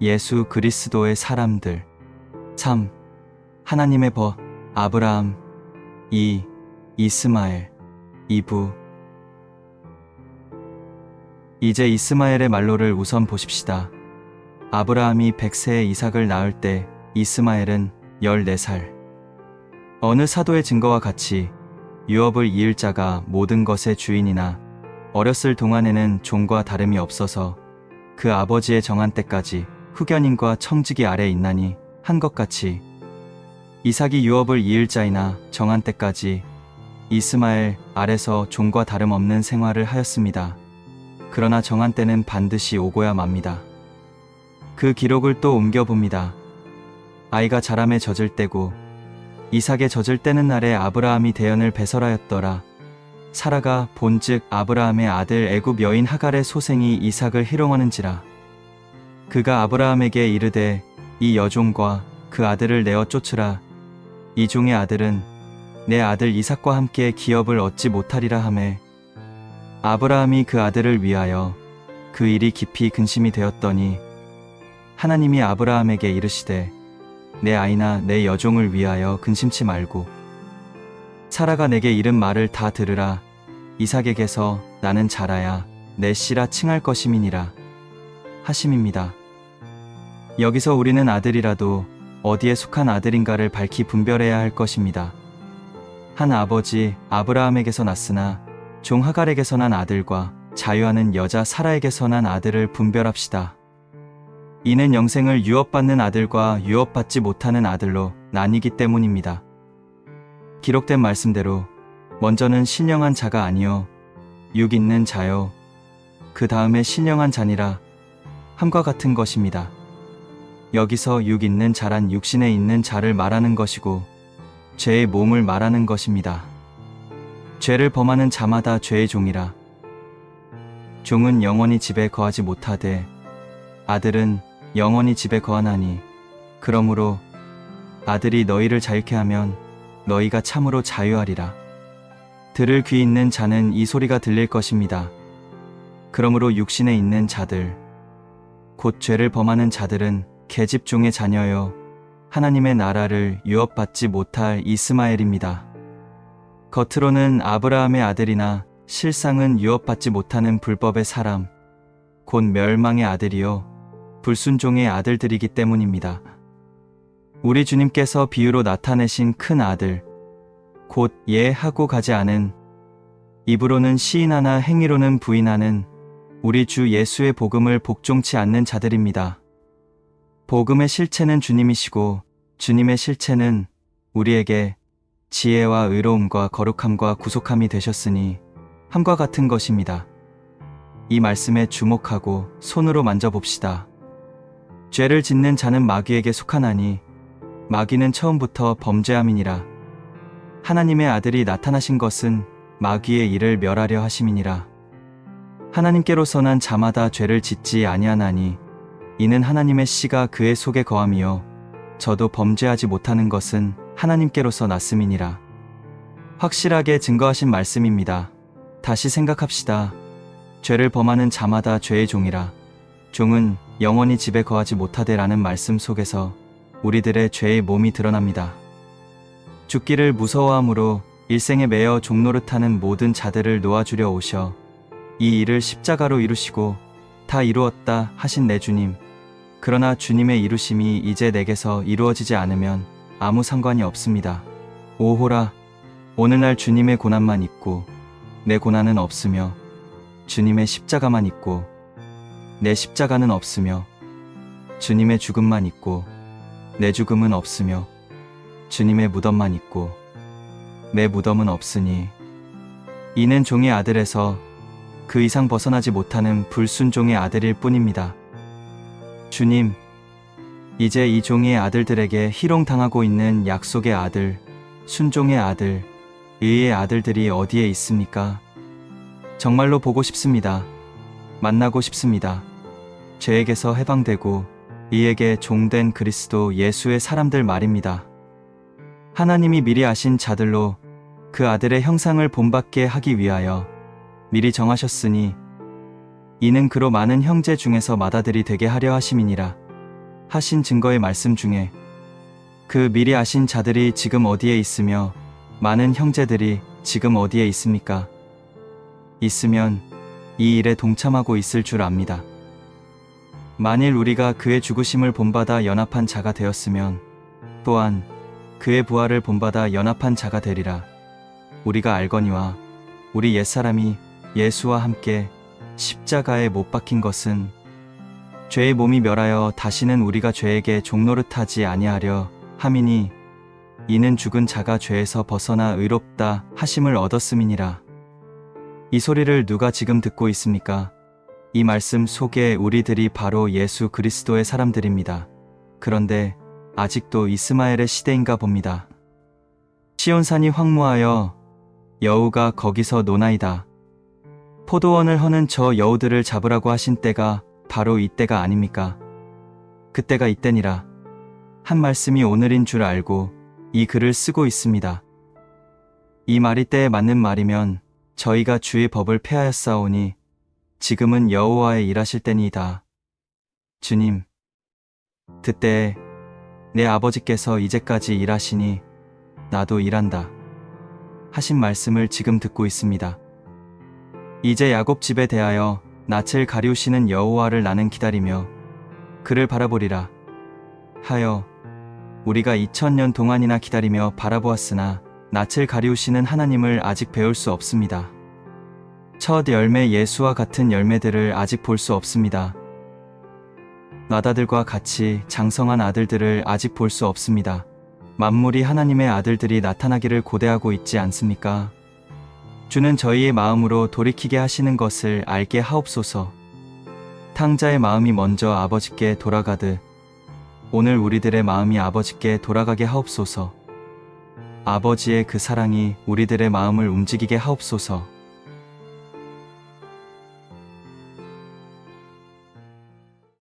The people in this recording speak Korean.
예수 그리스도의 사람들. 3. 하나님의 아브라함. 2. 이스마엘. 2부. 이제 이스마엘의 말로를 우선 보십시다. 아브라함이 100세에 이삭을 낳을 때 이스마엘은 14살. 어느 사도의 증거와 같이 유업을 이을 자가 모든 것의 주인이나 어렸을 동안에는 종과 다름이 없어서 그 아버지의 정한 때까지 후견인과 청지기 아래 있나니 한 것 같이 이삭이 유업을 이을 자이나 정한 때까지 이스마엘 아래서 종과 다름없는 생활을 하였습니다. 그러나 정한 때는 반드시 오고야 맙니다. 그 기록을 또 옮겨봅니다. 아이가 자람에 젖을 때고 이삭의 젖을 때는 날에 아브라함이 대연을 배설하였더라. 사라가 본즉 아브라함의 아들 애굽 여인 하갈의 소생이 이삭을 희롱하는지라. 그가 아브라함에게 이르되 이 여종과 그 아들을 내어 쫓으라. 이 종의 아들은 내 아들 이삭과 함께 기업을 얻지 못하리라 하매 아브라함이 그 아들을 위하여 그 일이 깊이 근심이 되었더니 하나님이 아브라함에게 이르시되 내 아이나 내 여종을 위하여 근심치 말고 사라가 내게 이른 말을 다 들으라. 이삭에게서 나는 자라야 내 씨라 칭할 것임이니라 하심입니다. 여기서 우리는 아들이라도 어디에 속한 아들인가를 밝히 분별해야 할 것입니다. 한 아버지 아브라함에게서 났으나 종 하갈에게서 난 아들과 자유하는 여자 사라에게서 난 아들을 분별합시다. 이는 영생을 유업받는 아들과 유업받지 못하는 아들로 나뉘기 때문입니다. 기록된 말씀대로 먼저는 신령한 자가 아니요 육 있는 자요 그 다음에 신령한 자니라 함과 같은 것입니다. 여기서 육 있는 자란 육신에 있는 자를 말하는 것이고 죄의 몸을 말하는 것입니다. 죄를 범하는 자마다 죄의 종이라. 종은 영원히 집에 거하지 못하되 아들은 영원히 집에 거하나니 그러므로 아들이 너희를 자유케 하면 너희가 참으로 자유하리라. 들을 귀 있는 자는 이 소리가 들릴 것입니다. 그러므로 육신에 있는 자들 곧 죄를 범하는 자들은 계집종의 자녀요 하나님의 나라를 유업받지 못할 이스마엘입니다. 겉으로는 아브라함의 아들이나 실상은 유업받지 못하는 불법의 사람 곧 멸망의 아들이요 불순종의 아들들이기 때문입니다. 우리 주님께서 비유로 나타내신 큰 아들 곧 예하고 가지 않은 입으로는 시인하나 행위로는 부인하는 우리 주 예수의 복음을 복종치 않는 자들입니다. 복음의 실체는 주님이시고 주님의 실체는 우리에게 지혜와 의로움과 거룩함과 구속함이 되셨으니 함과 같은 것입니다. 이 말씀에 주목하고 손으로 만져봅시다. 죄를 짓는 자는 마귀에게 속하나니 마귀는 처음부터 범죄함이니라. 하나님의 아들이 나타나신 것은 마귀의 일을 멸하려 하심이니라. 하나님께로서 난 자마다 죄를 짓지 아니하나니 이는 하나님의 씨가 그의 속에 거함이요 저도 범죄하지 못하는 것은 하나님께로서 났음이니라. 확실하게 증거하신 말씀입니다. 다시 생각합시다. 죄를 범하는 자마다 죄의 종이라. 종은 영원히 집에 거하지 못하되라는 말씀 속에서 우리들의 죄의 몸이 드러납니다. 죽기를 무서워함으로 일생에 매여 종노릇하는 모든 자들을 놓아주려 오셔 이 일을 십자가로 이루시고 다 이루었다 하신 내 주님. 그러나 주님의 이루심이 이제 내게서 이루어지지 않으면 아무 상관이 없습니다. 오호라, 오늘날 주님의 고난만 있고 내 고난은 없으며 주님의 십자가만 있고 내 십자가는 없으며 주님의 죽음만 있고 내 죽음은 없으며 주님의 무덤만 있고 내 무덤은 없으니 이는 종의 아들에서 그 이상 벗어나지 못하는 불순종의 아들일 뿐입니다. 주님, 이제 이 종의 아들들에게 희롱당하고 있는 약속의 아들, 순종의 아들, 의의 아들들이 어디에 있습니까? 정말로 보고 싶습니다. 만나고 싶습니다. 죄에게서 해방되고 이에게 종된 그리스도 예수의 사람들 말입니다. 하나님이 미리 아신 자들로 그 아들의 형상을 본받게 하기 위하여 미리 정하셨으니 이는 그로 많은 형제 중에서 맏아들이 되게 하려 하심이니라. 하신 증거의 말씀 중에 그 미리 아신 자들이 지금 어디에 있으며 많은 형제들이 지금 어디에 있습니까? 있으면 이 일에 동참하고 있을 줄 압니다. 만일 우리가 그의 죽으심을 본받아 연합한 자가 되었으면 또한 그의 부활을 본받아 연합한 자가 되리라. 우리가 알거니와 우리 옛사람이 예수와 함께 십자가에 못 박힌 것은 죄의 몸이 멸하여 다시는 우리가 죄에게 종노릇하지 아니하려 함이니 이는 죽은 자가 죄에서 벗어나 의롭다 하심을 얻었음이니라. 이 소리를 누가 지금 듣고 있습니까? 이 말씀 속에 우리들이 바로 예수 그리스도의 사람들입니다. 그런데 아직도 이스마엘의 시대인가 봅니다. 시온산이 황무하여 여우가 거기서 노나이다. 포도원을 허는 저 여우들을 잡으라고 하신 때가 바로 이때가 아닙니까? 그때가 이때니라. 한 말씀이 오늘인 줄 알고 이 글을 쓰고 있습니다. 이 말이 때에 맞는 말이면 저희가 주의 법을 폐하였사오니 지금은 여호와의 일하실 때니이다. 주님, 그때에 내 아버지께서 이제까지 일하시니 나도 일한다 하신 말씀을 지금 듣고 있습니다. 이제 야곱 집에 대하여 낯을 가리우시는 여호와를 나는 기다리며 그를 바라보리라 하여 우리가 2000년 동안이나 기다리며 바라보았으나 낯을 가리우시는 하나님을 아직 배울 수 없습니다. 첫 열매 예수와 같은 열매들을 아직 볼 수 없습니다. 나다들과 같이 장성한 아들들을 아직 볼 수 없습니다. 만물이 하나님의 아들들이 나타나기를 고대하고 있지 않습니까? 주는 저희의 마음으로 돌이키게 하시는 것을 알게 하옵소서. 탕자의 마음이 먼저 아버지께 돌아가듯 오늘 우리들의 마음이 아버지께 돌아가게 하옵소서. 아버지의 그 사랑이 우리들의 마음을 움직이게 하옵소서.